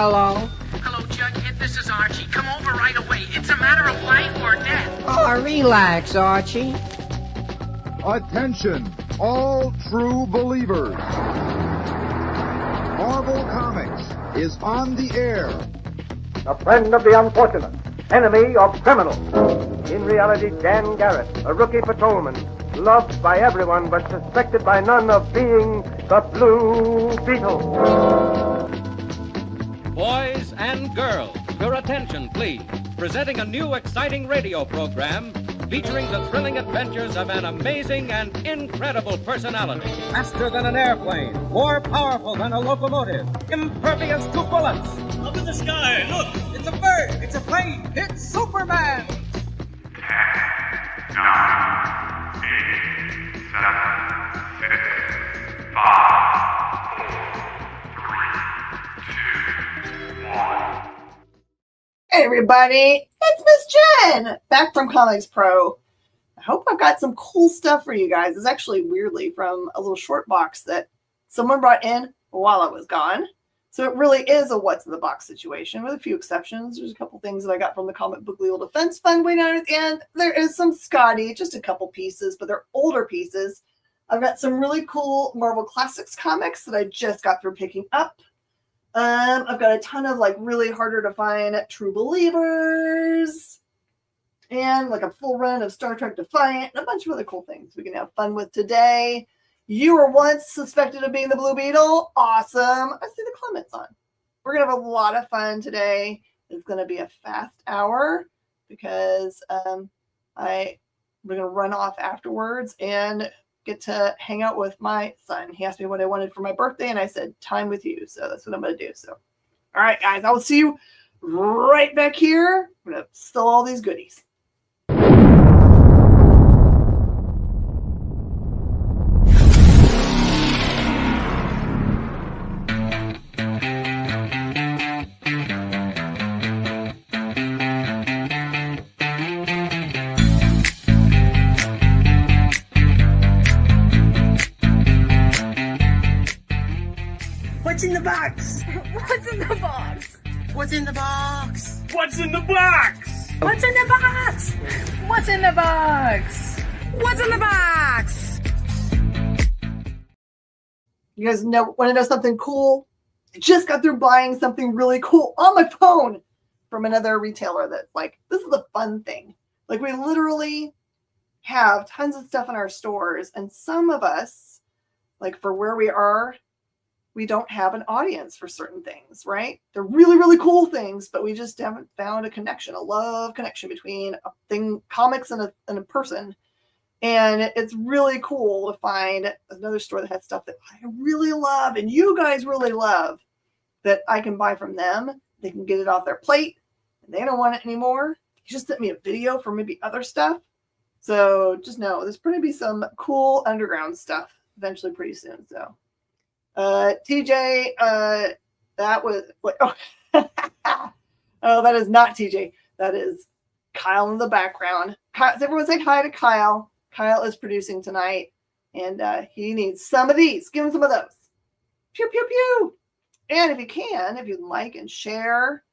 Hello? Hello, Jughead. This is Archie. Come over right away. It's a matter of life or death. Oh, relax, Archie. Attention, all true believers. Marvel Comics is on the air. A friend of the unfortunate, enemy of criminals. In reality, Dan Garrett, a rookie patrolman, loved by everyone but suspected by none of being the Blue Beetle. Boys and girls, your attention, please. Presenting a new exciting radio program featuring the thrilling adventures of an amazing and incredible personality. Faster than an airplane, more powerful than a locomotive, impervious to bullets. Up in the sky, look! It's a bird, it's a plane, it's Superman! 10, 9, 8, 7, 6, 5, 4, 3, 2, 1. Hey everybody, it's Miss Jen, back from Comics Pro. I hope I've got some cool stuff for you guys. It's actually weirdly from a little short box that someone brought in while I was gone. So it really is a what's in the box situation with a few exceptions. There's a couple things that I got from the Comic Book Legal Defense Fund way down at the end. There is some Scotty, just a couple pieces, but they're older pieces. I've got some really cool Marvel Classics comics that I just got through picking up. I've got a ton of like really harder to find True Believers and like a full run of Star Trek Defiant and a bunch of other cool things we can have fun with today. You were once suspected of being the Blue Beetle. Awesome. I see the Clements on. We're going to have a lot of fun today. It's going to be a fast hour because we're going to run off afterwards and get to hang out with my son. He asked me what I wanted for my birthday, and I said, time with you. So that's what I'm going to do. So, all right, guys, I will see you right back here. I'm going to steal all these goodies. What's in the box? What's in the box? What's in the box? What's in the box? What's in the box? What's in the box? What's in the box? You guys want to know something cool? I just got through buying something really cool on my phone from another retailer that's like, this is a fun thing. Like we literally have tons of stuff in our stores, and some of us, like for where we are, we don't have an audience for certain things, right? They're really, really cool things, but we just haven't found a connection, a love connection between a thing, comics and a person. And it's really cool to find another store that has stuff that I really love and you guys really love that I can buy from them. They can get it off their plate and they don't want it anymore. He just sent me a video for maybe other stuff. So just know there's going to be some cool underground stuff eventually pretty soon. So TJ, that was like, oh, oh, that is not TJ. That is Kyle in the background. Kyle, everyone say hi to Kyle. Kyle is producing tonight, and he needs some of these. Give him some of those. Pew, pew, pew. And if you can, if you like and share,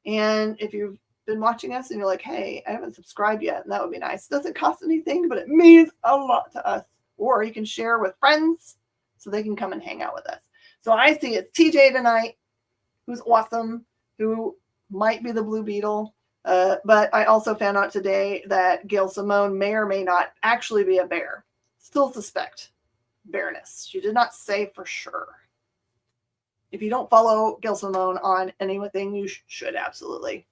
and if you've been watching us and you're like, hey, I haven't subscribed yet, and that would be nice. It doesn't cost anything, but it means a lot to us. Or you can share with friends so they can come and hang out with us. So I see it's TJ tonight, who's awesome, who might be the Blue Beetle. But I also found out today that Gail Simone may or may not actually be a bear. Still suspect bearness. She did not say for sure. If you don't follow Gail Simone on anything, you should absolutely.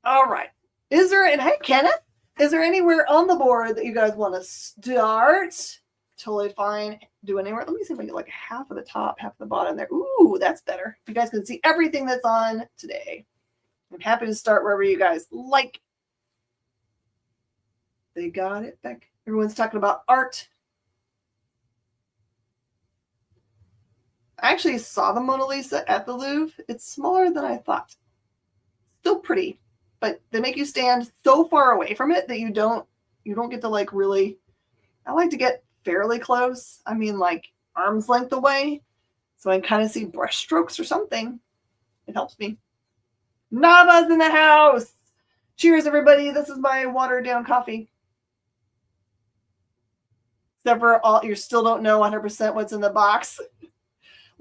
All right. And hey, Kenneth, is there anywhere on the board that you guys want to start? Totally fine. Do anywhere. Let me see if I get like half of the top, half of the bottom there. Ooh, that's better. You guys can see everything that's on today. I'm happy to start wherever you guys like. They got it back. Everyone's talking about art. I actually saw the Mona Lisa at the Louvre. It's smaller than I thought. Still pretty, but they make you stand so far away from it that you don't get to like really. I like to get fairly close. I mean, like arm's length away, so I can kind of see brush strokes or something. It helps me. Nava's in the house. Cheers, everybody. This is my watered down coffee. Except for all, you still don't know 100% what's in the box.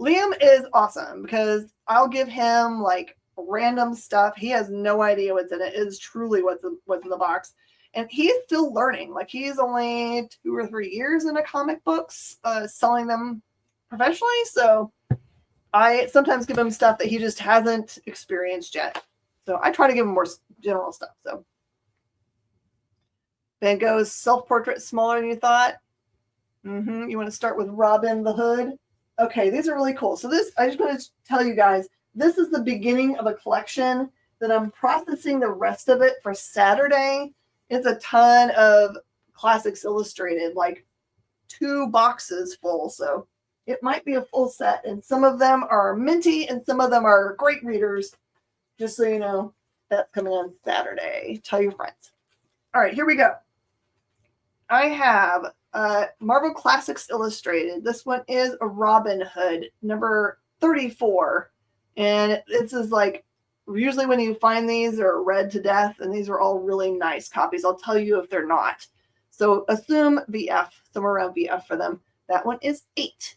Liam is awesome because I'll give him like random stuff. He has no idea what's in it. It is truly what's in the box. And he's still learning. Like he's only 2 or 3 years into comic books, selling them professionally. So I sometimes give him stuff that he just hasn't experienced yet. So I try to give him more general stuff. So Van Gogh's self-portrait smaller than you thought. You want to start with Robin the Hood? Okay, these are really cool. So this, I just want to tell you guys, this is the beginning of a collection that I'm processing the rest of it for Saturday. It's a ton of Classics Illustrated, like 2 boxes full. So it might be a full set. And some of them are minty and some of them are great readers. Just so you know, that's coming on Saturday. Tell your friends. All right, here we go. I have Marvel Classics Illustrated. This one is a Robin Hood, number 34. And this is like, usually when you find these, they're read to death. And these are all really nice copies. I'll tell you if they're not. So assume VF, somewhere around VF for them. That one is 8.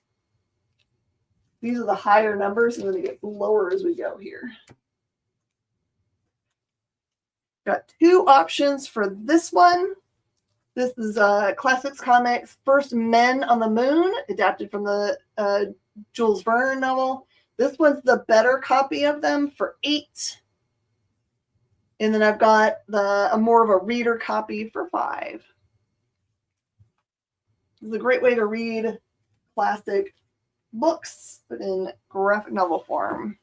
These are the higher numbers. I'm going to get lower as we go here. Got 2 options for this one. This is Classics Comics First Men on the Moon, adapted from the Jules Verne novel. This one's the better copy of them for 8. And then I've got a more of a reader copy for 5. This is a great way to read classic books, but in graphic novel form.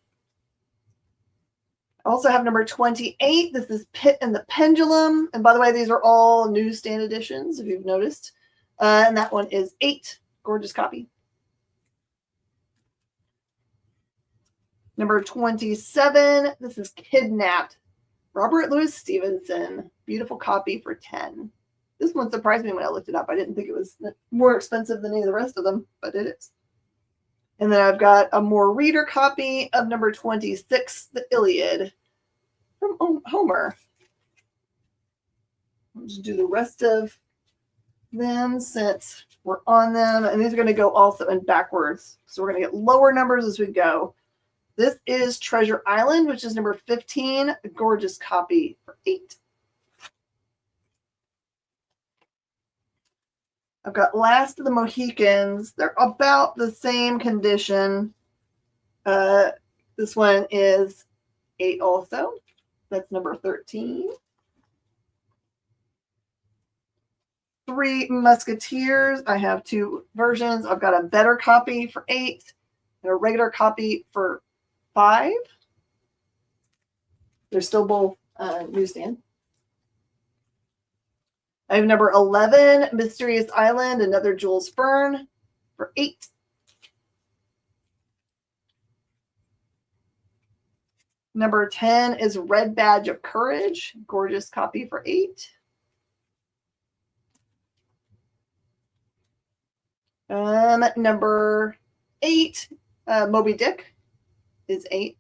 I also have number 28. This is Pit and the Pendulum. And by the way, these are all newsstand editions, if you've noticed. And that one is 8. Gorgeous copy. Number 27. This is Kidnapped. Robert Louis Stevenson. Beautiful copy for 10. This one surprised me when I looked it up. I didn't think it was more expensive than any of the rest of them, but it is. And then I've got a more reader copy of number 26, The Iliad, from Homer. I'll just do the rest of them since we're on them. And these are going to go also in backwards. So we're going to get lower numbers as we go. This is Treasure Island, which is number 15, a gorgeous copy for 8. I've got Last of the Mohicans. They're about the same condition. This one is 8 also. That's number 13. 3 Musketeers. I have 2 versions. I've got a better copy for 8 and a regular copy for 5. They're still both newsstand. I have number 11, Mysterious Island, another Jules Verne for 8. Number 10 is Red Badge of Courage, gorgeous copy for 8. Number 8, Moby Dick is 8.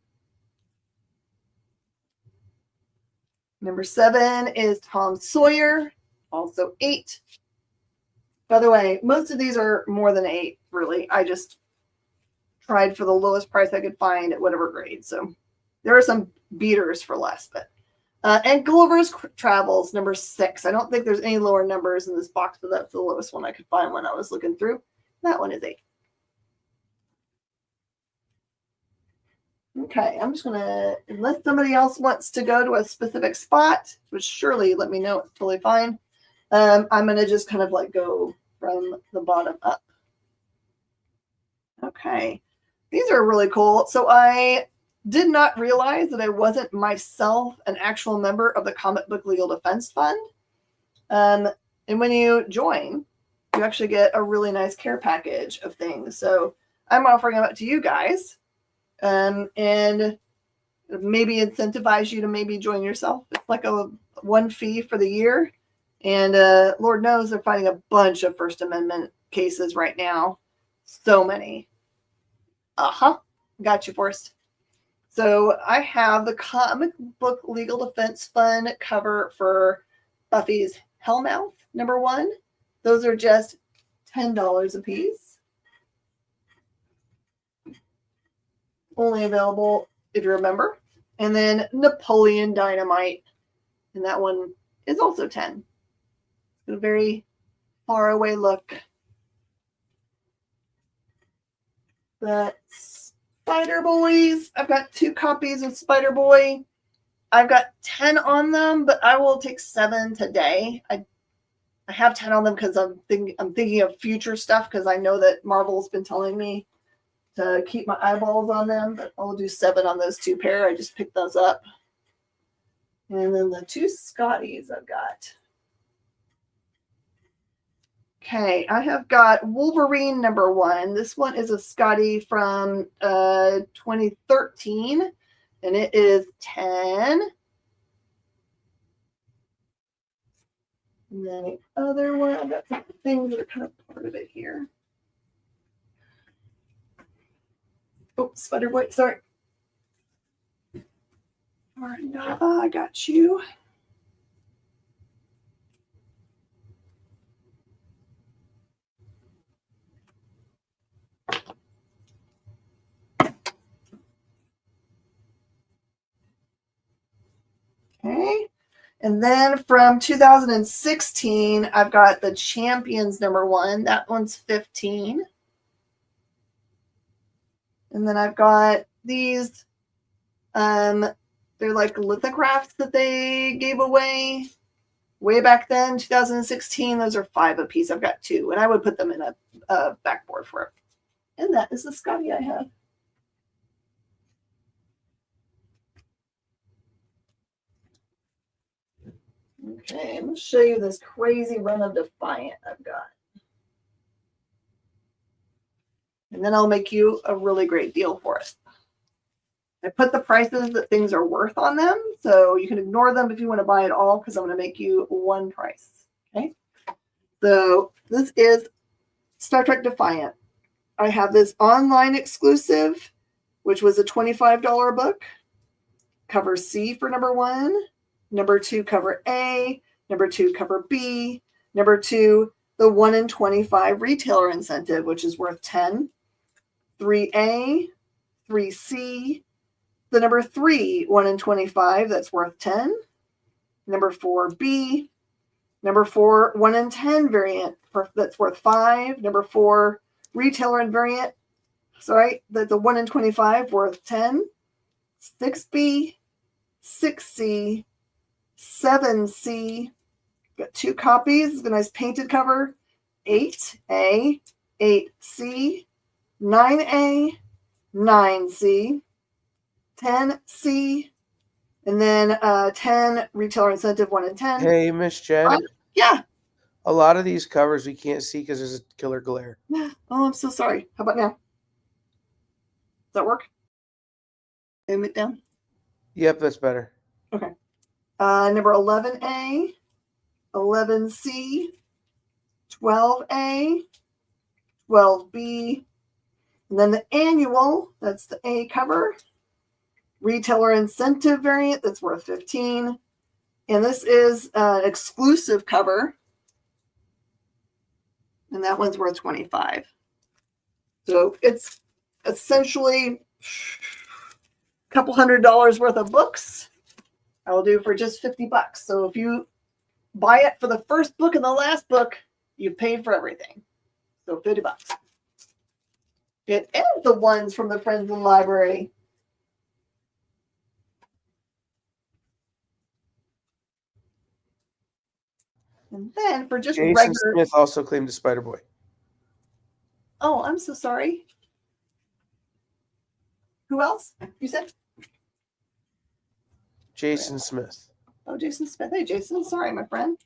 Number 7 is Tom Sawyer. Also 8. By the way, most of these are more than 8, really. I just tried for the lowest price I could find at whatever grade. So there are some beaters for less. But and Gulliver's Travels, number 6. I don't think there's any lower numbers in this box, but that's the lowest one I could find when I was looking through. That one is 8. Okay, I'm just going to, unless somebody else wants to go to a specific spot, which surely let me know, it's totally fine. I'm going to just kind of like go from the bottom up. Okay. These are really cool. So I did not realize that I wasn't myself an actual member of the Comic Book Legal Defense Fund. And when you join, you actually get a really nice care package of things. So I'm offering them up to you guys and maybe incentivize you to maybe join yourself. It's like a 1 fee for the year. And Lord knows they're fighting a bunch of First Amendment cases right now. So many. Got you, Forrest. So I have the comic book Legal Defense Fund cover for Buffy's Hellmouth #1. Those are just $10 a piece. Only available if you remember. And then Napoleon Dynamite. And that one is also 10. A very far away look. The Spider Boys. I've got 2 copies of Spider Boy. I've got 10 on them, but I will take 7 today. I have 10 on them because I'm thinking of future stuff because I know that Marvel's been telling me to keep my eyeballs on them, but I'll do 7 on those 2 pair. I just picked those up. And then the 2 Scotties I've got. Okay, I have got Wolverine #1. This one is a Scotty from 2013, and it is 10. And then the other one, I've got some things that are kind of part of it here. Oh, Spider Boy, sorry. I got you. Okay. And then from 2016, I've got the Champions #1. That one's 15. And then I've got these. They're like lithographs that they gave away way back then, 2016. Those are 5 a piece. I've got 2, and I would put them in a backboard for it. And that is the Scotty I have. Okay, I'm going to show you this crazy run of Defiant I've got. And then I'll make you a really great deal for it. I put the prices that things are worth on them, so you can ignore them if you want to buy it all, because I'm going to make you one price. Okay? So this is Star Trek Defiant. I have this online exclusive, which was a $25 book. Cover C for #1. #2, cover A. #2, cover B. #2, the 1 in 25 retailer incentive, which is worth 10. 3A, 3C, the #3, 1 in 25, that's worth 10. #4B, #4, 1 in 10 variant, that's worth 5. #4, retailer invariant, sorry, the 1 in 25 worth 10. 6B, 6C, 7C, got 2 copies, a nice painted cover. 8A, 8C, 9A, 9C, 10C, and then 10 retailer incentive 1 in 10. Hey, Miss Jen. Yeah. A lot of these covers we can't see because there's a killer glare. Oh, I'm so sorry. How about now? Does that work? Aim it down. Yep, that's better. Okay. Number 11A, 11C, 12A, 12B, and then the annual, that's the A cover. Retailer incentive variant, that's worth 15. And this is an exclusive cover. And that one's worth 25. So it's essentially a couple $100 worth of books. I will do for just $50. So if you buy it for the first book and the last book, you paid for everything. So $50. It is the ones from the Friends in the Library. And then for just Jason regular... Smith also claimed a Spider Boy. Oh, I'm so sorry. Who else? You said? Jason Smith. Oh, Jason Smith. Hey, Jason. Sorry, my friend.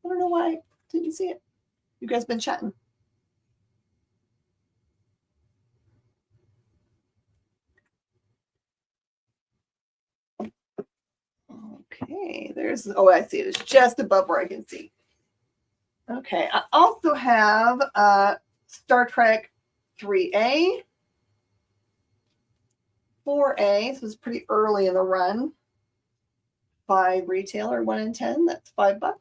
I don't know why I didn't see it. You guys been chatting. Okay, there's, oh, I see it. It's just above where I can see. Okay, I also have Star Trek 3A. 4A. This was pretty early in the run. 5 retailer, 1 in 10. That's $5.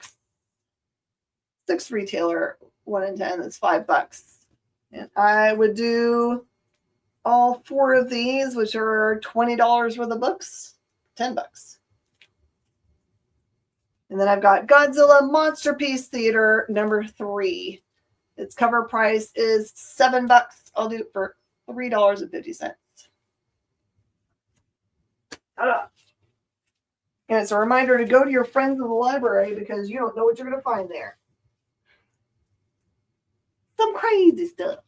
6 retailer, 1 in 10. That's $5. And I would do all 4 of these, which are $20 worth of books, $10. And then I've got Godzilla Monster Piece Theater number 3. Its cover price is $7. I'll do it for $3.50. And it's a reminder to go to your friends in the library because you don't know what you're going to find there. Some crazy stuff.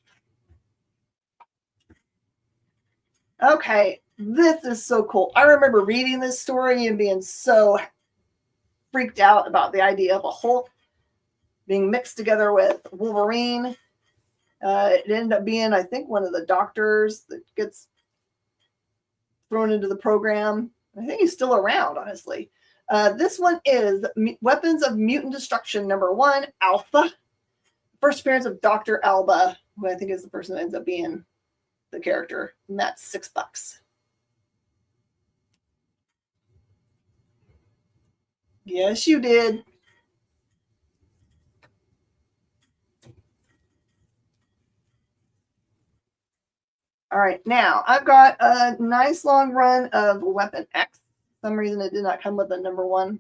Okay, this is so cool. I remember reading this story and being so freaked out about the idea of a Hulk being mixed together with Wolverine. It ended up being, I think, one of the doctors that gets thrown into the program. I think he's still around, honestly. This one is Weapons of Mutant Destruction number 1, Alpha. First appearance of Dr. Alba, who I think is the person that ends up being the character. And that's $6. Yes, you did. All right, now I've got a nice long run of Weapon X. For some reason it did not come with a number 1.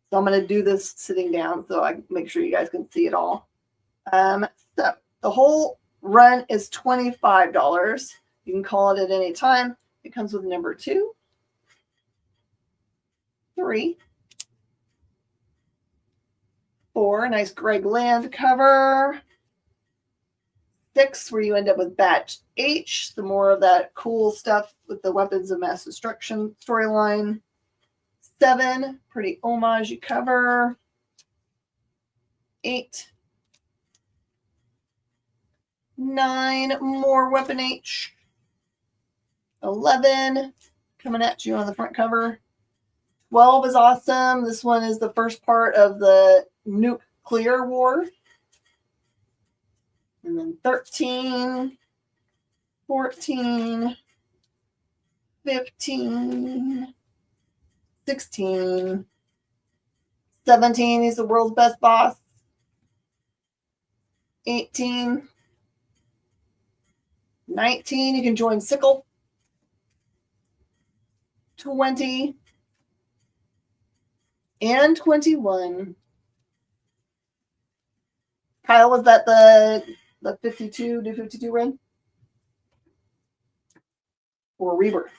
So I'm going to do this sitting down so I make sure you guys can see it all. So the whole run is $25. You can call it at any time. It comes with number 2, 3, 4, nice Greg Land cover. 6, where you end up with Batch H, the more of that cool stuff with the Weapons of Mass Destruction storyline. 7, pretty homage cover. 8, 9, more Weapon H. 11, coming at you on the front cover. 12 is awesome. This one is the first part of the nuclear war. And then 13, 14, 15, 16, 17, he's the world's best boss. 18, 19, you can join Sickle. 20, and 21. Kyle, was that the 52 to 52 run? Or Rebirth?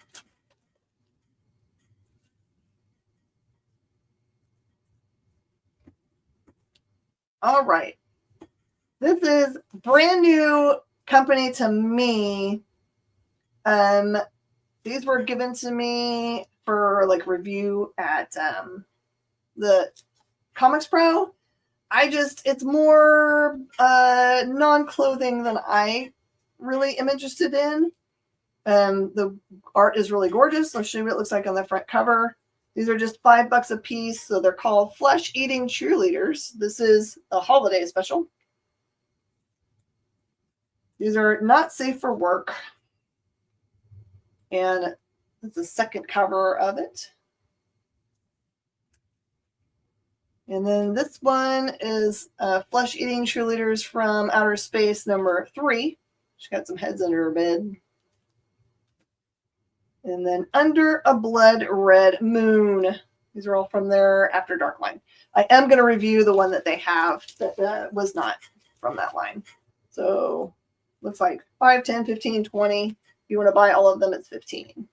All right. This is brand new company to me. These were given to me for like review at the Comics Pro. It's more non-clothing than I really am interested in. The art is really gorgeous. I'll show you what it looks like on the front cover. These are just $5 a piece. So they're called Flesh-Eating Cheerleaders. This is a holiday special. These are not safe for work. And it's the second cover of it. And then this one is Flesh-Eating Cheerleaders from Outer Space number 3. She's got some heads under her bed. And then Under a Blood Red Moon. These are all from their After Dark line. I am going to review the one that they have that was not from that line. So looks like 5, 10, 15, 20. If you want to buy all of them, it's 15.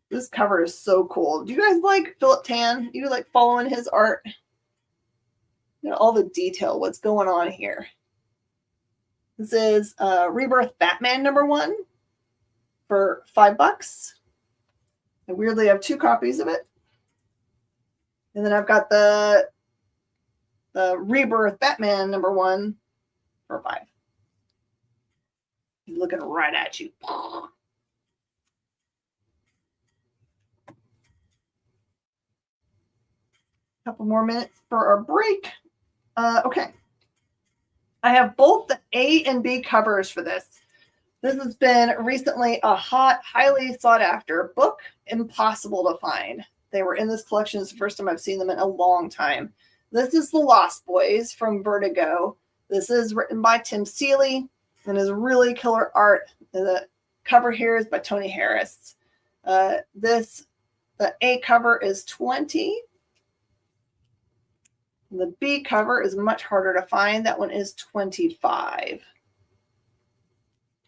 This cover is so cool. Do you guys like Philip Tan? Do you like following his art? You know, all the detail, what's going on here. This is Rebirth Batman number 1 for $5. I weirdly have 2 copies of it. And then I've got the Rebirth Batman number 1 for $5. He's looking right at you. Couple more minutes for our break. Okay. I have both the A and B covers for this. This has been recently a hot, highly sought after book, impossible to find. They were in this collection. It's the first time I've seen them in a long time. This is The Lost Boys from Vertigo. This is written by Tim Seeley and is really killer art. The cover here is by Tony Harris. The A cover is 20. The B cover is much harder to find. That one is 25.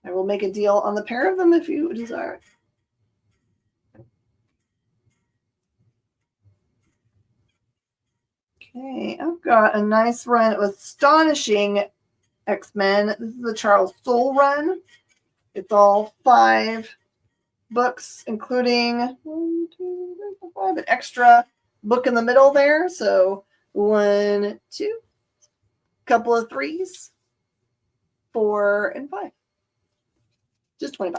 I will make a deal on the pair of them if you desire. Okay, I've got a nice run of Astonishing X-Men. This is the Charles Soule run. It's all 5 books, including 1, 2, 3, 4, 5, an extra book in the middle there. So 1, 2, couple of 3s, 4, and 5. Just $20.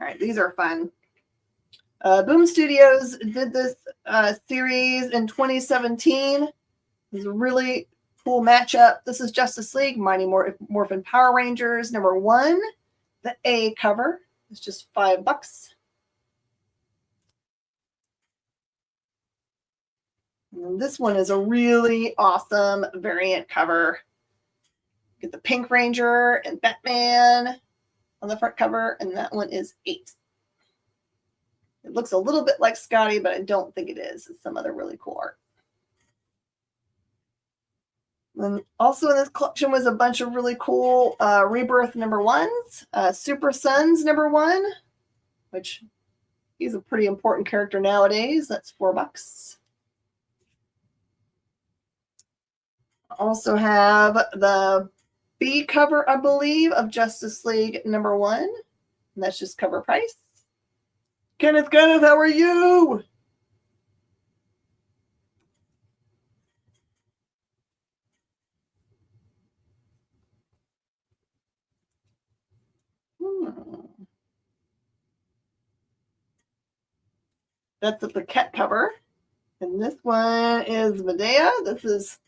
All right, these are fun. Boom Studios did this series in 2017. It was a really cool matchup. This is Justice League, Mighty Morphin Power Rangers #1. The A cover is just $5. And this one is a really awesome variant cover. Get the Pink Ranger and Batman on the front cover, and that one is $8. It looks a little bit like Scotty, but I don't think it is. It's some other really cool art. And also in this collection was a bunch of really cool Rebirth #1s. Super Sons #1, which he's a pretty important character nowadays. That's $4. Also have the B cover, I believe, of Justice League #1. And that's just cover price. Kenneth, how are you? That's the Paquette cover. And this one is Medea. This is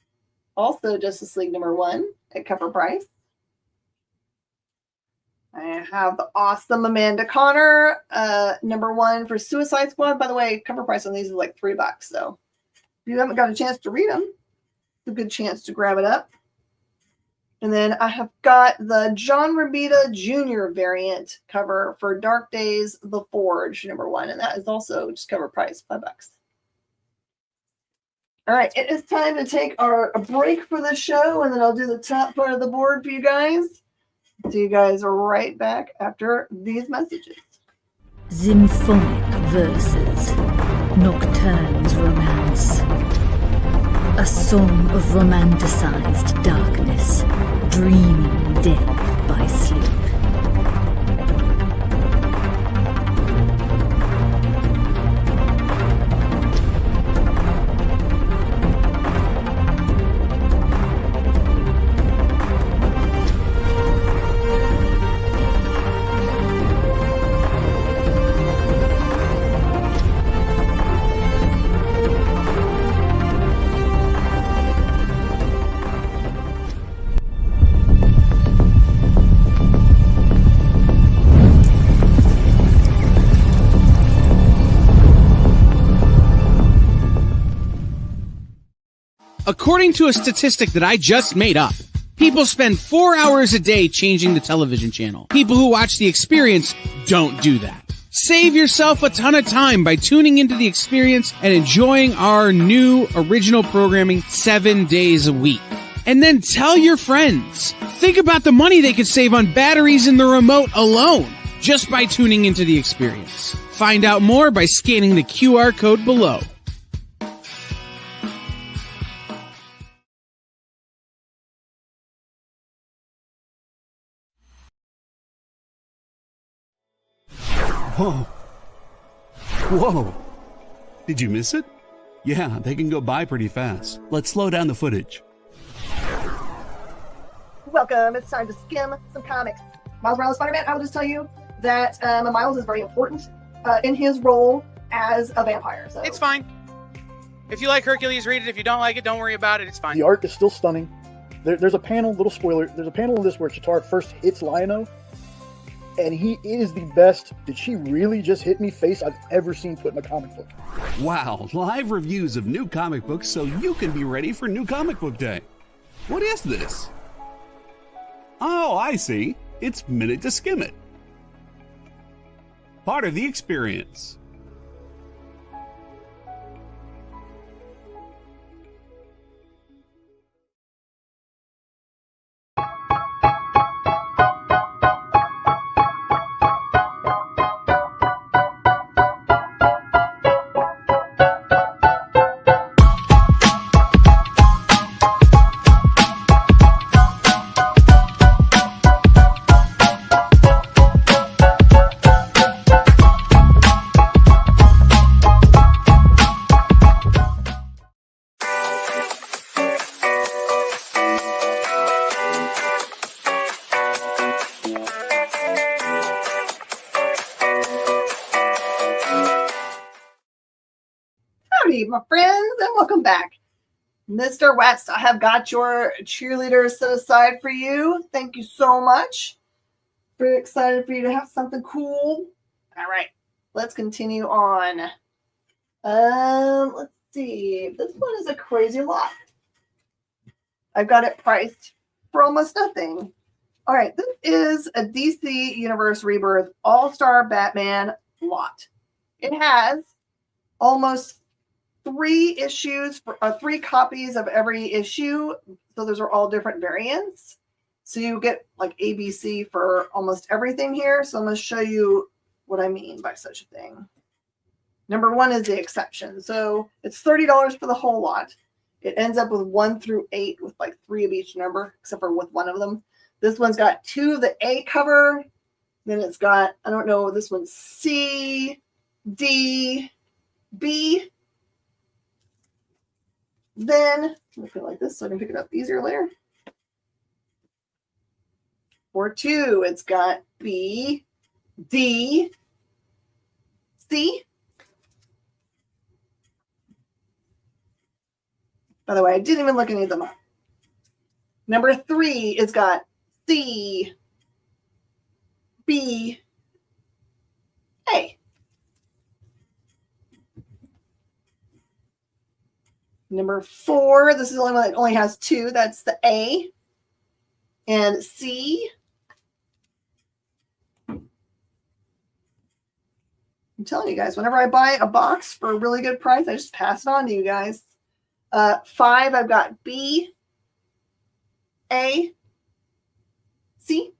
also Justice League #1 at cover price. I have the awesome Amanda Connor #1 for Suicide Squad. By the way, cover price on these is like $3. So if you haven't got a chance to read them, it's a good chance to grab it up. And then I have got the John Romita Jr. variant cover for Dark Days, The Forge #1. And that is also just cover price, $5. All right, it is time to take a break for the show, and then I'll do the top part of the board for you guys. See you guys right back after these messages. Symphonic verses, Nocturne's romance. A song of romanticized darkness, dreaming death by sleep. According to a statistic that I just made up, people spend 4 hours a day changing the television channel. People who watch The Experience don't do that. Save yourself a ton of time by tuning into The Experience and enjoying our new original programming 7 days a week. And then tell your friends. Think about the money they could save on batteries in the remote alone just by tuning into The Experience. Find out more by scanning the QR code below. Whoa. Whoa. Did you miss it? Yeah, they can go by pretty fast. Let's slow down the footage. Welcome. It's time to skim some comics. Miles Morales Spider-Man, I will just tell you, that Miles is very important in his role as a vampire. So it's fine. If you like Hercules, read it. If you don't like it, don't worry about it. It's fine. The art is still stunning. There's a panel, little spoiler, there's a panel in this where Chitauri first hits Lion-O, and he is the best "did she really just hit me" face I've ever seen put in a comic book. Wow, live reviews of new comic books so you can be ready for New Comic Book Day. What is this? Oh, I see. It's Minute to Skim It. Part of the experience. Howdy, my friends, and welcome back. Mr. West, I have got your cheerleaders set aside for you. Thank you so much. Very excited for you to have something cool. All right, let's continue on. Let's see. This one is a crazy lot. I've got it priced for almost nothing. All right, this is a DC Universe Rebirth All-Star Batman lot. It has almost 3 issues, for 3 copies of every issue. So those are all different variants. So you get like ABC for almost everything here. So I'm going to show you what I mean by such a thing. Number 1 is the exception. So it's $30 for the whole lot. It ends up with 1 through 8 with like 3 of each number, except for with one of them. This one's got 2 of the A cover. Then it's got, I don't know, this one's C, D, B. Then, let me put it like this so I can pick it up easier later. For 2, it's got B, D, C. By the way, I didn't even look any of them up. Number 3 is got C, B, A. Number 4, this is the only one that only has 2. That's the A and C. I'm telling you guys, whenever I buy a box for a really good price, I just pass it on to you guys. 5, I've got B, A, C.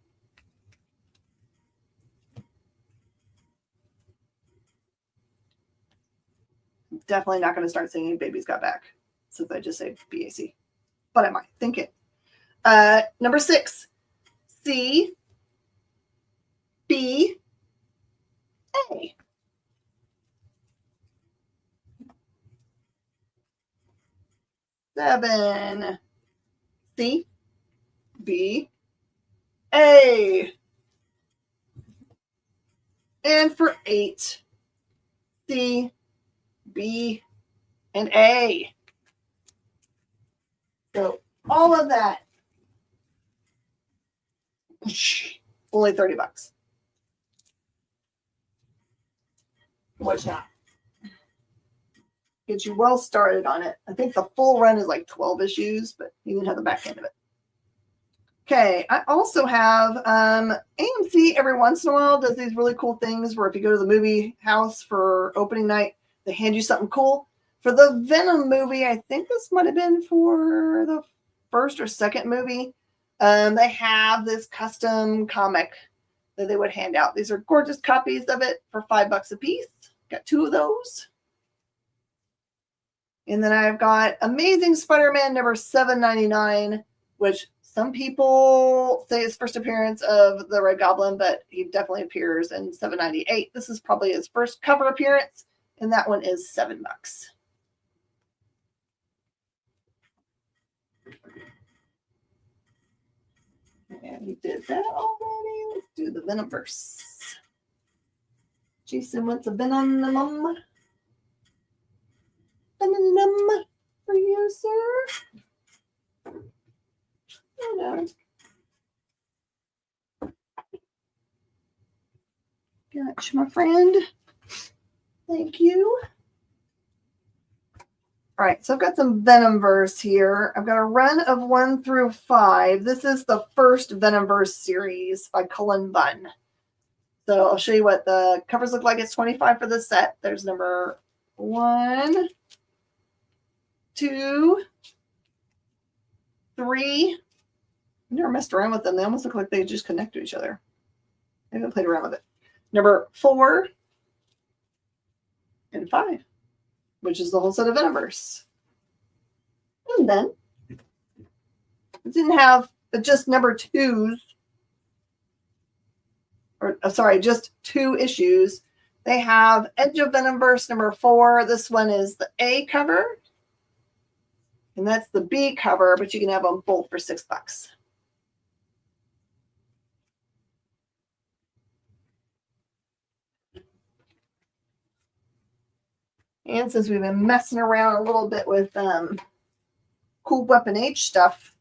I'm definitely not going to start singing Baby's Got Back since I just say BAC, but I might think it. Number 6, C, B, A. Seven, C, B, A. And for 8, C, B, and A. So all of that, only $30. What's that? Get you well started on it. I think the full run is like 12 issues, but you can have the back end of it. Okay, I also have AMC every once in a while does these really cool things where if you go to the movie house for opening night, they hand you something cool. For the Venom movie, I think this might have been for the first or second movie, they have this custom comic that they would hand out. These are gorgeous copies of it for $5 a piece. Got 2 of those. And then I've got Amazing Spider-Man number 799, which some people say is first appearance of the Red Goblin, but he definitely appears in 798. This is probably his first cover appearance, and that one is $7. And we did that already. Let's do the Venomverse. Jason wants a venom. Venom for you, sir. Hello. Gotcha, my friend. Thank you. All right, so I've got some Venomverse here. I've got a run of 1 through 5. This is the first Venomverse series by Cullen Bunn. So I'll show you what the covers look like. It's $25 for the set. There's number 1, 2, 3. I never messed around with them. They almost look like they just connect to each other. I haven't played around with it. Number 4 and 5, which is the whole set of Venomverse. And then it didn't have just number 2s, or sorry, just 2 issues. They have Edge of Venomverse number 4. This one is the A cover, and that's the B cover, but you can have them both for $6. And since we've been messing around a little bit with Cool Weapon H stuff,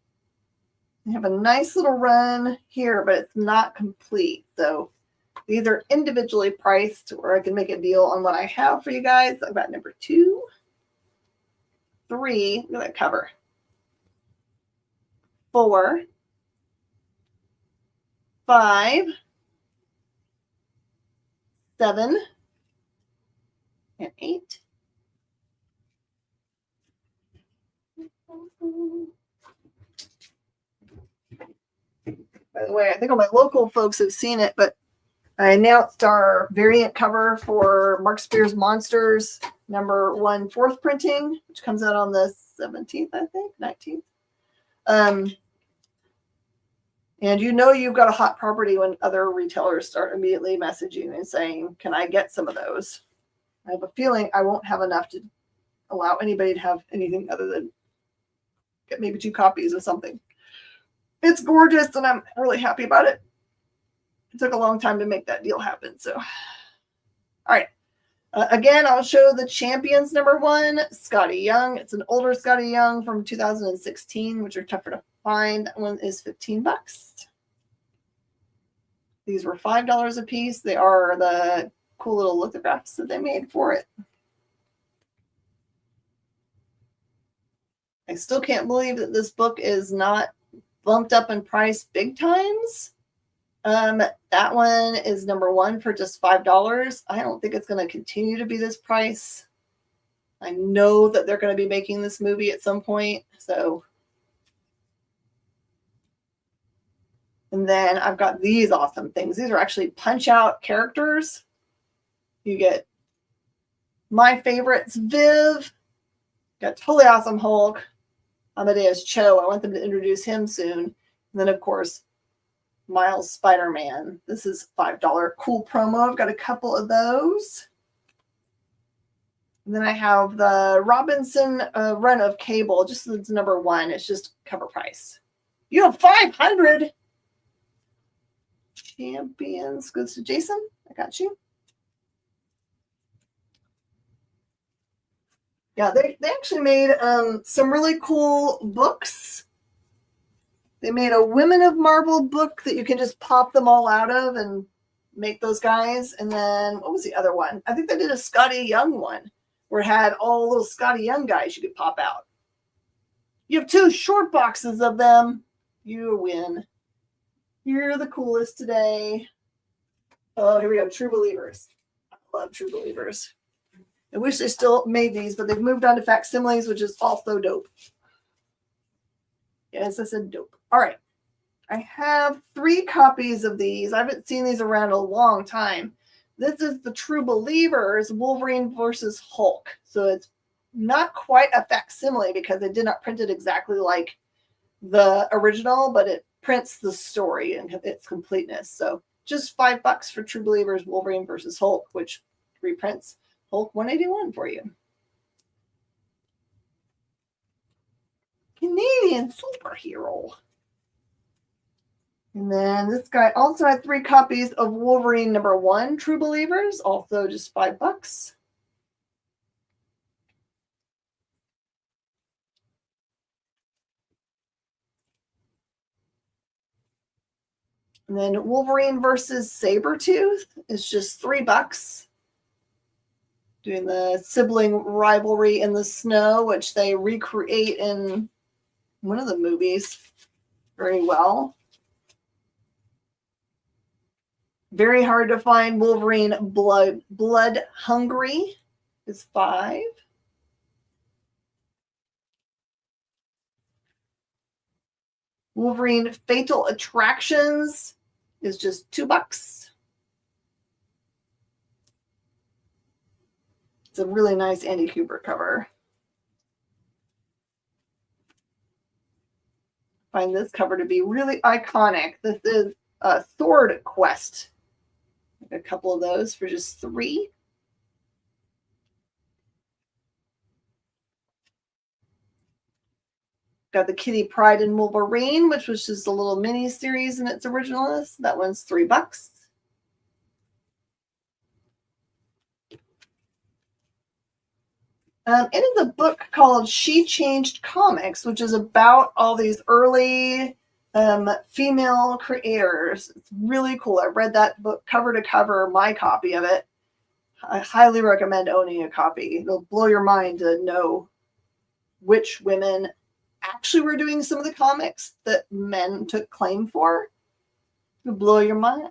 we have a nice little run here, but it's not complete. So these are individually priced, or I can make a deal on what I have for you guys. I've got number 2, 3, look at that cover, 4, 5, 7, and 8. By the way, I think all my local folks have seen it, but I announced our variant cover for Mark Spears Monsters number 1 4th printing, which comes out on the 17th, I think, 19th. And you know you've got a hot property when other retailers start immediately messaging and saying, can I get some of those? I have a feeling I won't have enough to allow anybody to have anything other than get maybe 2 copies of something. It's gorgeous, and I'm really happy about it. It took a long time to make that deal happen. So, all right. Again, I'll show the Champions number 1, Scotty Young. It's an older Scotty Young from 2016, which are tougher to find. That one is $15. These were $5 a piece. They are the cool little lithographs that they made for it. I still can't believe that this book is not bumped up in price big times. That one is number 1 for just $5. I don't think it's going to continue to be this price. I know that they're going to be making this movie at some point. So, and then I've got these awesome things. These are actually punch-out characters. You get my favorites, Viv. Got Totally Awesome Hulk. Amadeus Cho. I want them to introduce him soon. And then, of course, Miles Spider-Man. This is $5 cool promo. I've got a couple of those. And then I have the Robinson run of Cable. Just it's number 1. It's just cover price. You have 500. Champions goes to Jason. I got you. Yeah, they actually made some really cool books. They made a Women of Marvel book that you can just pop them all out of and make those guys. And then, what was the other one? I think they did a Scotty Young one where it had all little Scotty Young guys you could pop out. You have 2 short boxes of them. You win. You're the coolest today. Oh, here we go. True Believers. I love True Believers. I wish they still made these, but they've moved on to facsimiles, which is also dope. Yes, I said dope. All right. I have 3 copies of these. I haven't seen these around a long time. This is the True Believers Wolverine versus Hulk. So it's not quite a facsimile because they did not print it exactly like the original, but it prints the story and its completeness. So just $5 for True Believers Wolverine versus Hulk, which reprints Hulk 181 for you. Canadian superhero. And then this guy also had 3 copies of Wolverine #1, True Believers, also just $5. And then Wolverine versus Sabretooth is just $3. Doing the sibling rivalry in the snow, which they recreate in one of the movies very well. Very hard to find Wolverine Blood Hungry is $5. Wolverine Fatal Attractions is just $2. It's a really nice Andy Kubert cover. I find this cover to be really iconic. This is a Sword Quest. A couple of those for just $3. Got the Kitty Pryde and Wolverine, which was just a little mini series in its originalness. That one's $3. It is a book called She Changed Comics, which is about all these early female creators. It's really cool. I read that book cover to cover, my copy of it. I highly recommend owning a copy. It'll blow your mind to know which women actually were doing some of the comics that men took claim for. It'll blow your mind.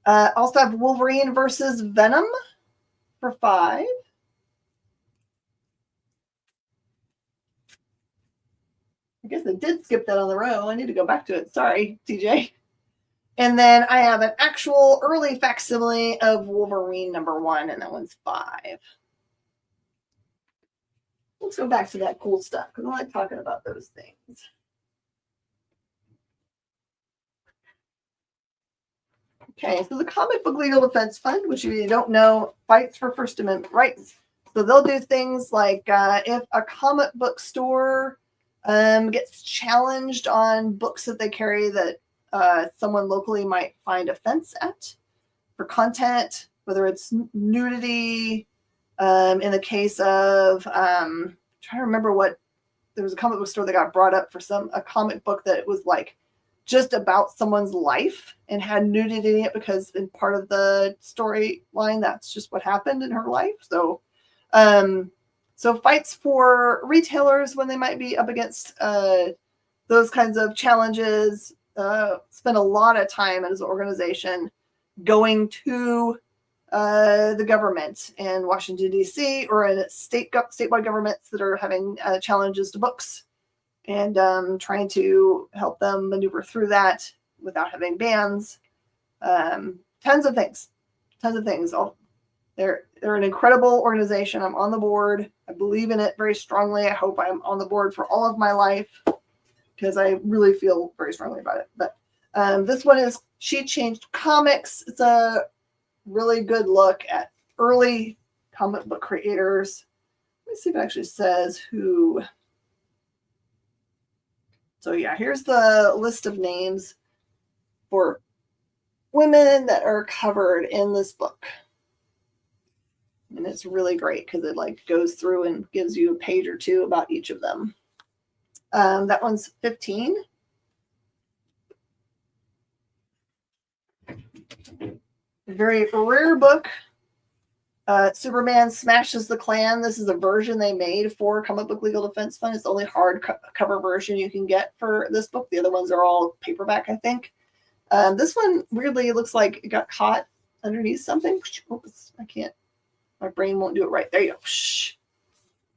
Also have Wolverine versus Venom for $5. I guess I did skip that on the row. I need to go back to it. Sorry, TJ. And then I have an actual early facsimile of Wolverine #1, and that one's $5. Let's go back to that cool stuff because I like talking about those things. Okay, so the Comic Book Legal Defense Fund, which if you don't know, fights for First Amendment rights. So they'll do things like if a comic book store gets challenged on books that they carry that someone locally might find offense at for content, whether it's nudity. In the case of, I'm trying to remember what, there was a comic book store that got brought up for a comic book that was like just about someone's life and had nudity in it because in part of the storyline, that's just what happened in her life. So, so fights for retailers when they might be up against those kinds of challenges. Spend a lot of time as an organization going to the government in Washington, D.C. or in statewide governments that are having challenges to books and trying to help them maneuver through that without having bans. Tons of things. They're an incredible organization. I'm on the board. I believe in it very strongly. I hope I'm on the board for all of my life because I really feel very strongly about it. But this one is She Changed Comics. It's a really good look at early comic book creators. Let me see if it actually says who. So yeah, here's the list of names for women that are covered in this book. And it's really great because it like goes through and gives you a page or two about each of them. That one's $15. A very rare book. Superman Smashes the Klan. This is a version they made for Comic Book Legal Defense Fund. It's the only hardcover version you can get for this book. The other ones are all paperback, I think. This one weirdly looks like it got caught underneath something. Oops, I can't. My brain won't do it right. There you go.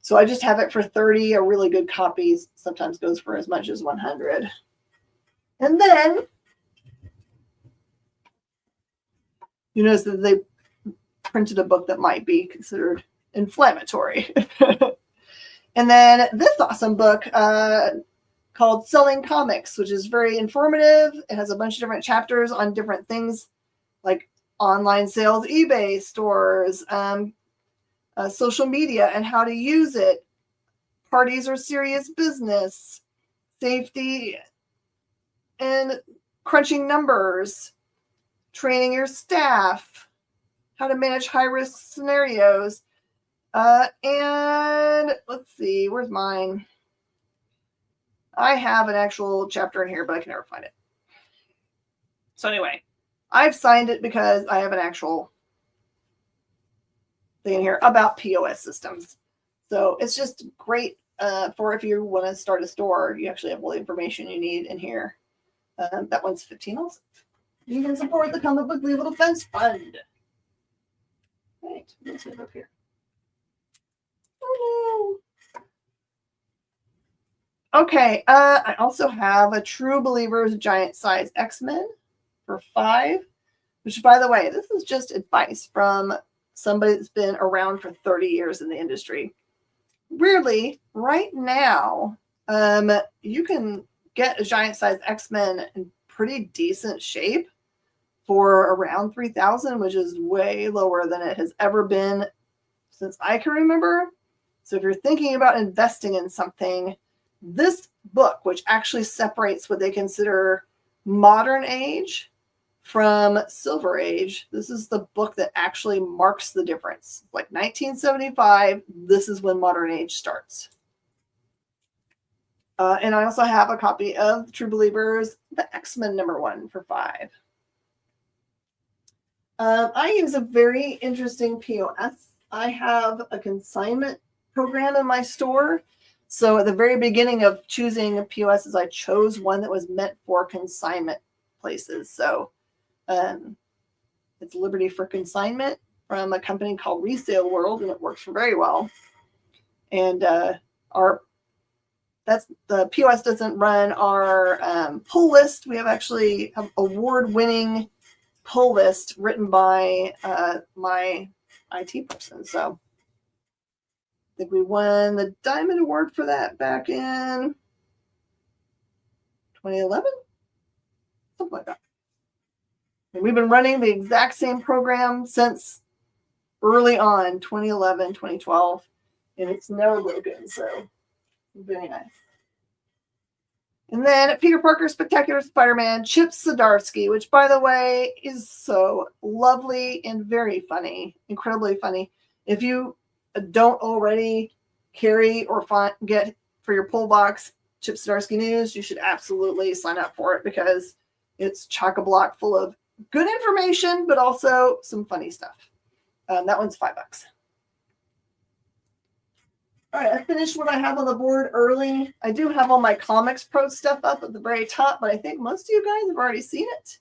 So I just have it for $30. A really good copy sometimes goes for as much as $100. And then you notice that they printed a book that might be considered inflammatory. And then this awesome book called Selling Comics, which is very informative. It has a bunch of different chapters on different things like online sales, eBay stores, social media and how to use it. Parties are serious business, safety, and crunching numbers, training your staff, how to manage high-risk scenarios. And let's see, where's mine? I have an actual chapter in here, but I can never find it. So anyway, I've signed it because I have an actual thing in here about POS systems. So it's just great for if you want to start a store, you actually have all the information you need in here. That one's $15 also. You can support the Comic Book Legal Defense Fund. Right, let's move up here. Okay, I also have a True Believers Giant Size X-Men for $5, which, by the way, this is just advice from somebody that's been around for 30 years in the industry. Weirdly, right now, you can get a Giant Size X-Men in pretty decent shape for around $3,000, which is way lower than it has ever been since I can remember. So if you're thinking about investing in something, this book, which actually separates what they consider modern age from Silver Age, this is the book that actually marks the difference. Like 1975, this is when modern age starts. And I also have a copy of True Believers, the X-Men #1 for $5. I use a very interesting POS. I have a consignment program in my store. So at the very beginning of choosing POSs, I chose one that was meant for consignment places. So it's Liberty for Consignment from a company called Resale World, and it works very well. And the POS doesn't run our pull list. We have actually an award-winning pull list written by my IT person. So I think we won the Diamond Award for that back in 2011, something like that. And we've been running the exact same program since early on, 2011, 2012, and it's never broken. So very nice. And then Peter Parker Spectacular Spider-Man, Chip Zdarsky, which, by the way, is so lovely and very funny, incredibly funny. If you don't already carry or get for your pull box Chip Zdarsky News, you should absolutely sign up for it because it's chock-a-block full of good information, but also some funny stuff. That one's $5. All right, I finished what I have on the board early. I do have all my Comics Pro stuff up at the very top, but I think most of you guys have already seen it.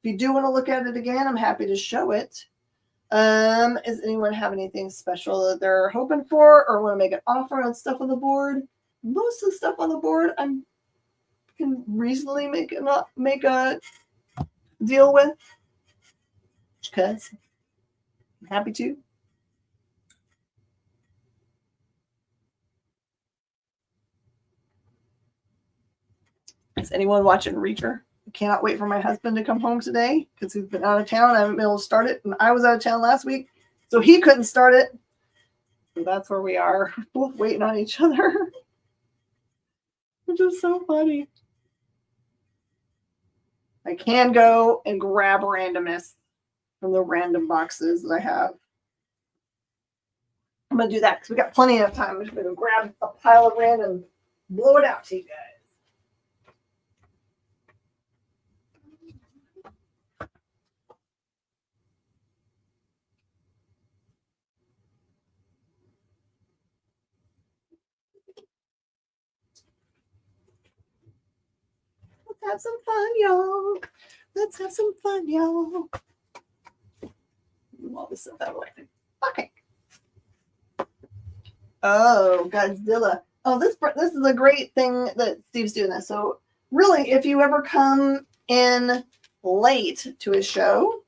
If you do want to look at it again, I'm happy to show it. Does anyone have anything special that they're hoping for or want to make an offer on stuff on the board? Most of the stuff on the board I can reasonably make a deal with, because I'm happy to. Is anyone watching Reacher? I cannot wait for my husband to come home today because he's been out of town. I haven't been able to start it, and I was out of town last week, so he couldn't start it. So that's where we are, both waiting on each other, which is so funny. I can go and grab randomness from the random boxes that I have. I'm going to do that because we got plenty of time. I'm just going to grab a pile of random, blow it out to you guys. Have some fun, y'all. Let's have some fun, y'all. Move all this stuff out of the way. Okay. Oh, Godzilla. Oh, this is a great thing that Steve's doing this. So really, if you ever come in late to a show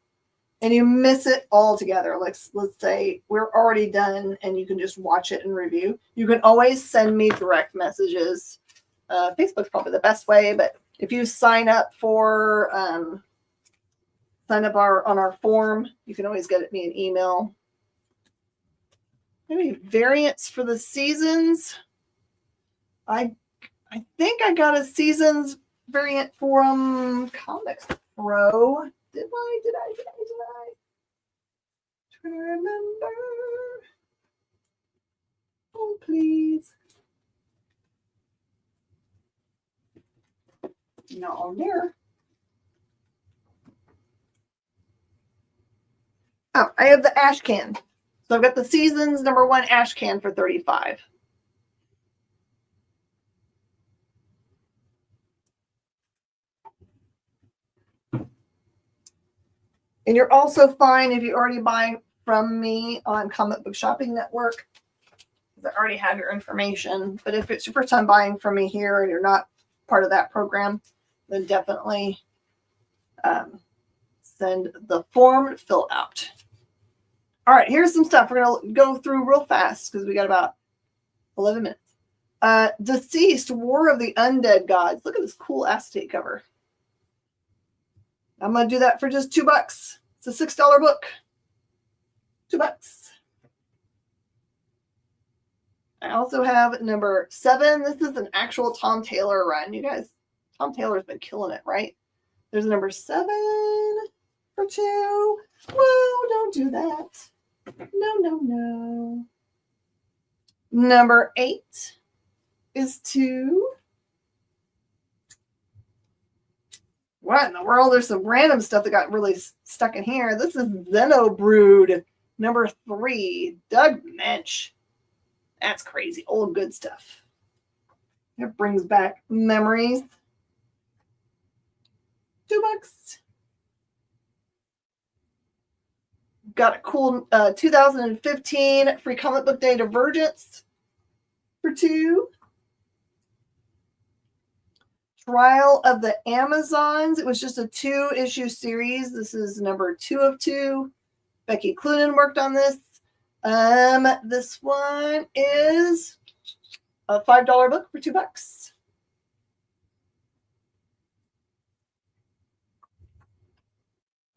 and you miss it altogether, let's say we're already done and you can just watch it and review, you can always send me direct messages. Facebook's probably the best way, but if you sign up on our form, you can always get me an email. Maybe variants for the seasons. I think I got a seasons variant from Comics Pro. Did I? Trying to remember. Oh, please. Not on there. Oh, I have the ashcan. So I've got the Seasons #1 ashcan for $35. And you're also fine if you already buy from me on Comic Book Shopping Network. I already have your information. But if it's your first time buying from me here and you're not part of that program, then definitely send the form fill out. All right, here's some stuff we're going to go through real fast because we got about 11 minutes. Deceased, War of the Undead Gods. Look at this cool acetate cover. I'm going to do that for just $2. It's a $6 book. $2. I also have #7. This is an actual Tom Taylor run. You guys, Tom Taylor's been killing it, right? There's #7 for $2. Whoa, don't do that. No. #8 is $2. What in the world? There's some random stuff that got really stuck in here. This is Xenobrood #3. Doug Mensch. That's crazy. Old good stuff. It brings back memories. $2. Got a cool 2015 Free Comic Book Day Divergence for $2. Trial of the Amazons. It was just a 2-issue series. This is #2 of 2. Becky Cloonan worked on this. This one is a $5 book for $2.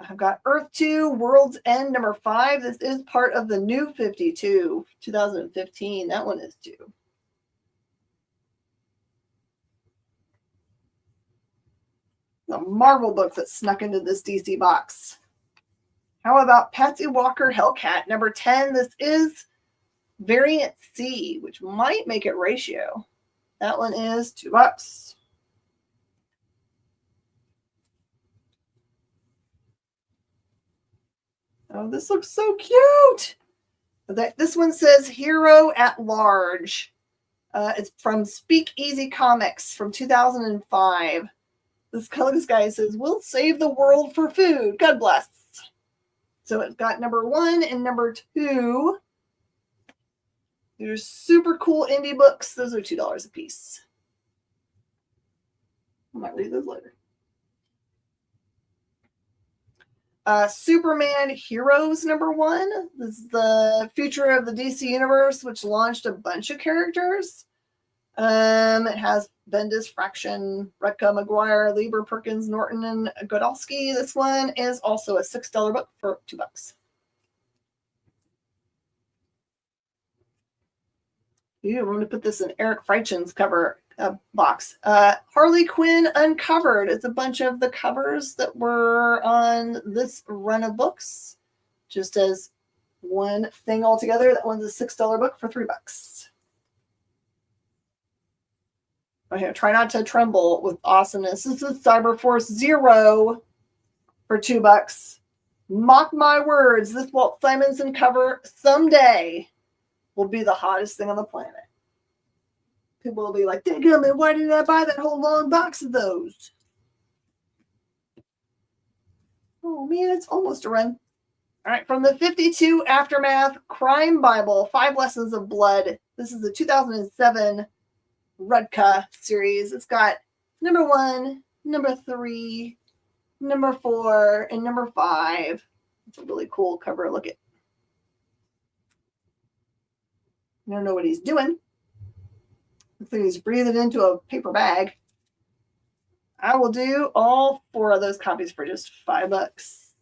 I've got Earth 2, World's End #5. This is part of the New 52, 2015. That one is $2. The Marvel book that snuck into this DC box. How about Patsy Walker Hellcat #10? This is variant C, which might make it ratio. That one is $2. Oh, this looks so cute. This one says Hero at Large. It's from Speakeasy Comics from 2005. This guy says, "We'll save the world for food. God bless." So it's got #1 and #2. There's super cool indie books. Those are $2 a piece. I might read those later. Superman Heroes #1. This is the future of the DC Universe, which launched a bunch of characters. It has Bendis, Fraction, Rutka, McGuire, Lieber, Perkins, Norton, and Godowski. This one is also a $6 book for $2. I'm going to put this in Eric Freichen's cover box. Harley Quinn Uncovered. It's a bunch of the covers that were on this run of books, just as one thing altogether. That one's a $6 book for $3. Okay, try not to tremble with awesomeness. This is Cyberforce Zero for $2. Mock my words. This Walt Simonson cover someday will be the hottest thing on the planet. People will be like, "Dadgummit, why did I buy that whole long box of those?" Oh man, it's almost a run. All right, from the 52 Aftermath Crime Bible, 5 Lessons of Blood. This is the 2007 Rutka series. It's got #1, #3, #4, and #5. It's a really cool cover. Look at. I don't know what he's doing. Looks like he's breathing into a paper bag. I will do all 4 of those copies for just $5.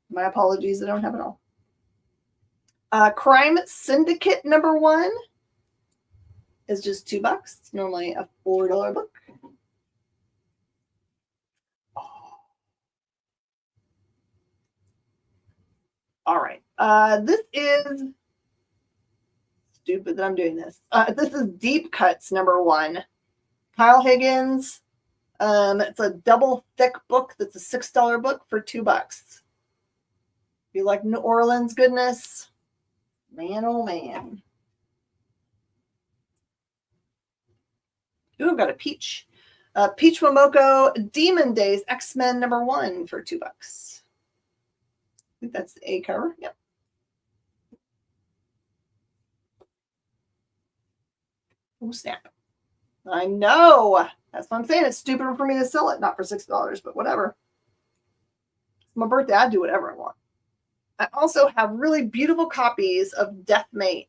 My apologies, I don't have it all. Crime Syndicate #1. is just $2. It's normally a $4 book. All right. This is stupid that I'm doing this. This is Deep Cuts #1. Kyle Higgins. It's a double thick book that's a $6 book for $2. If you like New Orleans goodness, man, oh man. Ooh, I've got a peach. Peach Momoko Demon Days X-Men #1 for $2. I think that's the A cover. Yep. Oh, snap. I know. That's what I'm saying. It's stupid for me to sell it, not for $6, but whatever. It's my birthday. I do whatever I want. I also have really beautiful copies of Deathmate.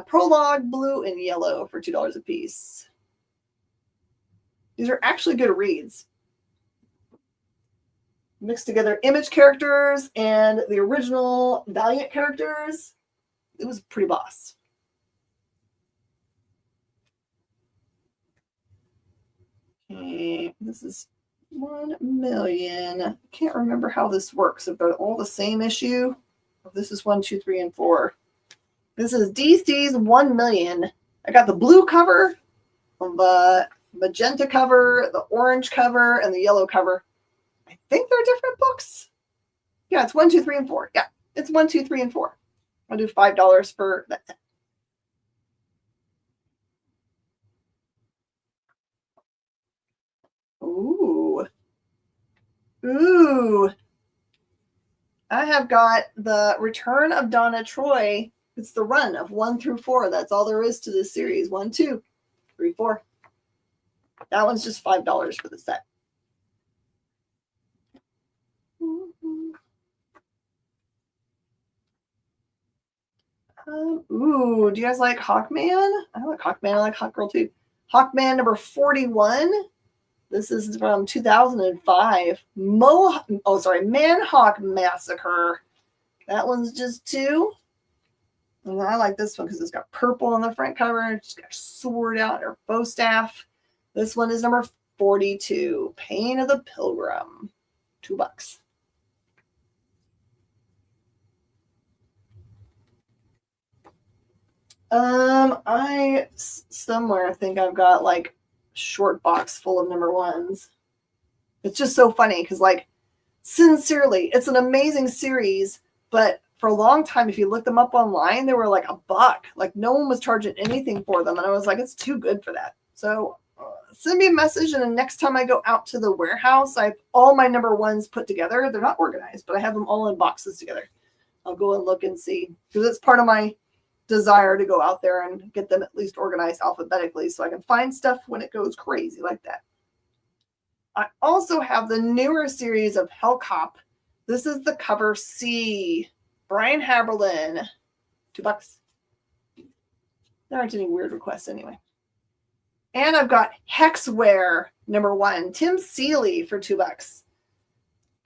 Prologue, blue and yellow for $2 a piece. These are actually good reads. Mixed together Image characters and the original Valiant characters. It was pretty boss. Okay, this is 1 million. I can't remember how this works. If they're all the same issue. This is 1, 2, 3, and 4. This is DC's 1 million. I got the blue cover, the magenta cover, the orange cover, and the yellow cover. I think they're different books. Yeah, it's 1, 2, 3, and 4. Yeah, it's 1, 2, 3, and 4. I'll do $5 for that set. Ooh. Ooh. I have got the Return of Donna Troy. It's the run of 1 through 4. That's all there is to this series. 1, 2, 3, 4. That one's just $5 for the set. Ooh, do you guys like Hawkman? I like Hawkman. I like Hawkgirl too. Hawkman #41. This is from 2005. Manhawk Massacre. That one's just $2. And I like this one because it's got purple on the front cover. It's got a sword out or bow staff. This one is #42. Pain of the Pilgrim. $2. I somewhere think I've got like short box full of #1s. It's just so funny because, like, sincerely, it's an amazing series, but for a long time, if you look them up online, they were like $1. Like, no one was charging anything for them, and I was like, it's too good for that. So send me a message, and the next time I go out to the warehouse, I have all my #1s put together. They're not organized, but I have them all in boxes together. I'll go and look and see, because it's part of my desire to go out there and get them at least organized alphabetically so I can find stuff when it goes crazy like that. I also have the newer series of Hellcop. This is the cover C. Brian Haberlin. $2. There aren't any weird requests anyway. And I've got Hexware #1. Tim Seeley for $2.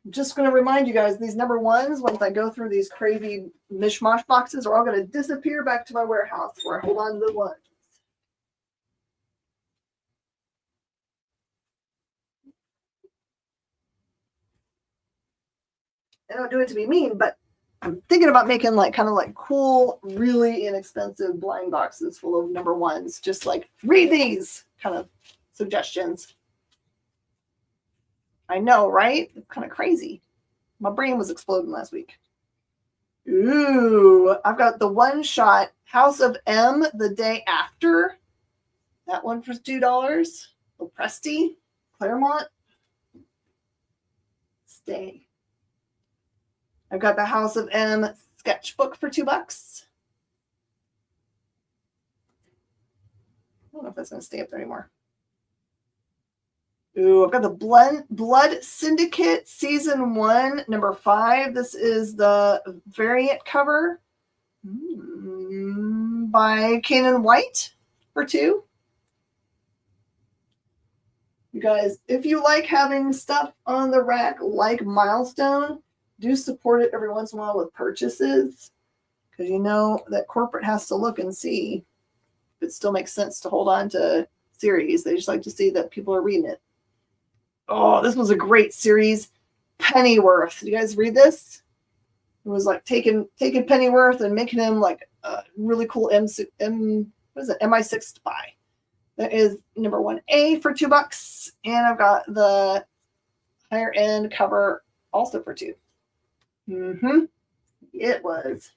I'm just going to remind you guys, these #1s, once I go through these crazy mishmash boxes, are all going to disappear back to my warehouse where I hold on to the ones. I don't do it to be mean, but I'm thinking about making like kind of like cool, really inexpensive blind boxes full of #1s. Just like, read these kind of suggestions. I know, right? It's kind of crazy. My brain was exploding last week. Ooh, I've got the one-shot House of M the Day After. That one for $2. Lopresti, Claremont. Stay. I've got the House of M sketchbook for $2. I don't know if that's going to stay up there anymore. Ooh, I've got the Blood Syndicate Season 1, #5. This is the variant cover by Kanan White for $2. You guys, if you like having stuff on the rack like Milestone, do support it every once in a while with purchases, because you know that corporate has to look and see it still makes sense to hold on to series. They just like to see that people are reading it. Oh, this was a great series. Pennyworth. Did you guys read this? It was like taking Pennyworth and making him like a really cool MI6 spy. That is number 1A for $2. And I've got the higher end cover also for $2. It was.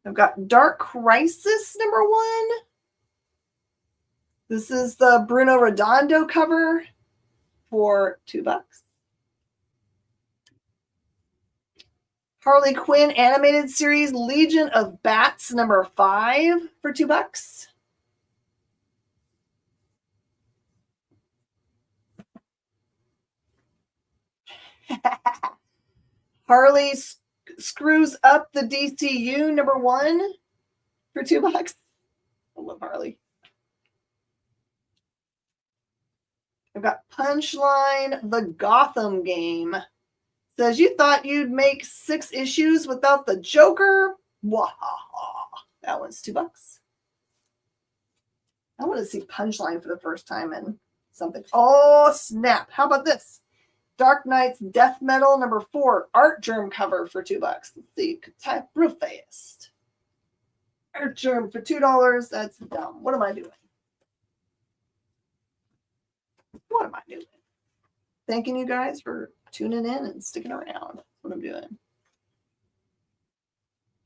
I've got Dark Crisis number 1. This is the Bruno Redondo cover for $2. Harley Quinn animated series Legion of Bats number 5 for $2. Harley Screws Up the DCU number 1 for $2. I love Harley. I've got Punchline, the Gotham game. Says, you thought you'd make 6 issues without the Joker? Wahaha. That one's $2. I want to see Punchline for the first time in something. Oh, snap. How about this? Dark Knight's Death Metal number 4 art germ cover for $2. Let's see. You could type real fast. Art germ for $2. That's dumb. What am I doing? What am I doing? Thanking you guys for tuning in and sticking around. That's what I'm doing.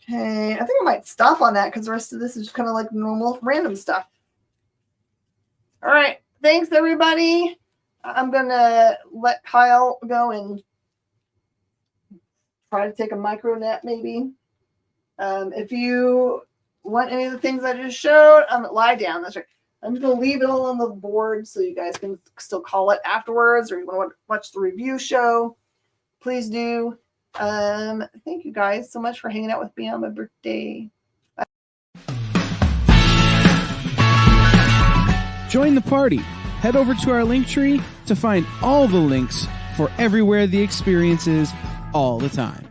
Okay, I think I might stop on that because the rest of this is just kind of like normal random stuff. All right, thanks everybody. I'm gonna let Kyle go and try to take a micro nap maybe. If you want any of the things I just showed, lie down. That's right. I'm just going to leave it all on the board so you guys can still call it afterwards, or you want to watch the review show, please do. Thank you guys so much for hanging out with me on my birthday. Join the party. Head over to our link tree to find all the links for everywhere the experience is all the time.